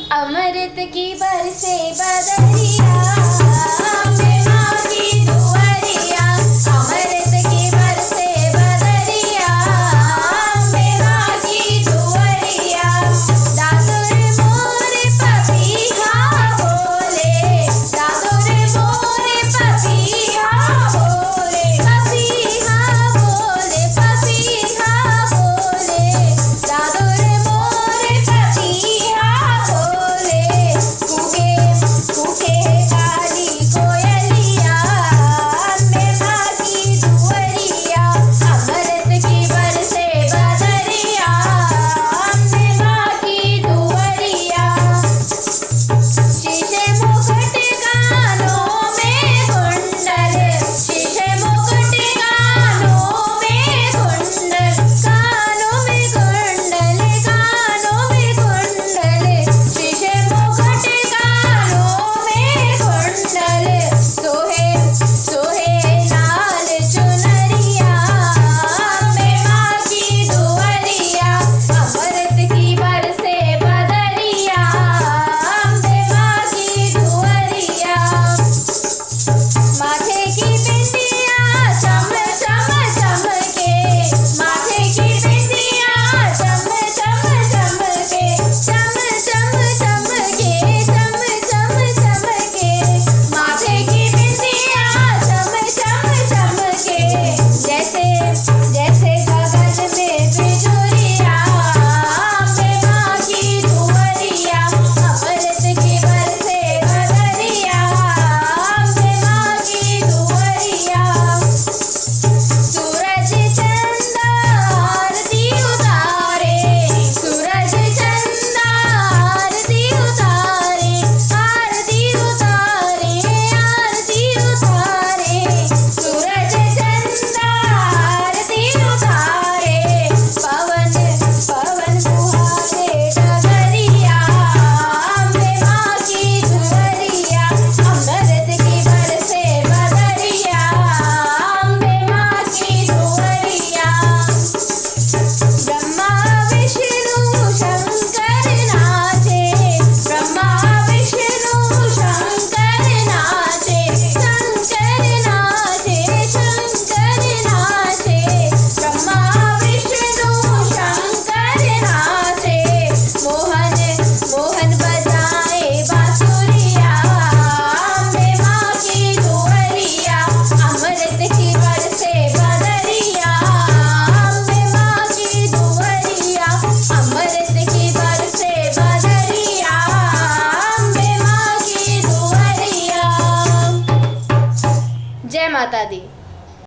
अमृत की बरसे बदरिया अम्बे माँ की दुआरिया। अमृत की बरसे बदरिया अम्बे माँ की दुआरिया। दादुर मोर पपीहा बोले, दादुर मोर पपीहा बोले, पपीहा बोले, पपीहा बोले, दादुर मोर पपीहा बोले। कुके कुके काली कोयलिया अम्बे माँ की दुआरिया। अमृत की बरसे बदरिया अम्बे माँ की दुआरिया। शीशे मुकुट कानों में कुंडल, शीशे मुकुट कानों में कुंडल, कानों में कुंडल, कानों में कुंडल, शीशे मुकुट कानों में कुंडल। सोहे सोहे लाल चुनरिया अम्बे माँ की दुआरिया। अमृत की बरसे बदरिया अम्बे माँ की दुआरिया। माथे की बिंदिया चम चम चमके, माथे की बिंदिया चम चम चमके, चम चम चमके, चम चम चमके, माथे की बिंदिया चम चम चमके। जैसे जैसे गगन में बिजुरिया अम्बे माँ की दुआरिया। अमृत की बरसे बदरिया अम्बे माँ की दुआरिया। सूरज चंदा आरती उतारे, सूरज चंदा आरती उतारे, आरती उतारे, आरती उतारे, सूरज चंदा आरती उतारे। पवन पवन सुहावे डगरिया अम्बे माँ की दुआरिया। अमृत की बरसे बदरिया अम्बे माँ की दुआरिया। ब्रह्मा विष्णु शंकर नाचे, ब्रह्मा विष्णु शंकर नाचे, शंकर नाचे, शंकर नाचे, ब्रह्मा विष्णु शंकर नाचे। मोहन मोहन बजाए बांसुरिया अम्बे माँ की दुआरिया। अमृत की बरसे बदरिया अम्बे माँ की दुआरिया। अमृत की बरसे बदरिया अम्बे माँ की दुआरिया। जय माता दी।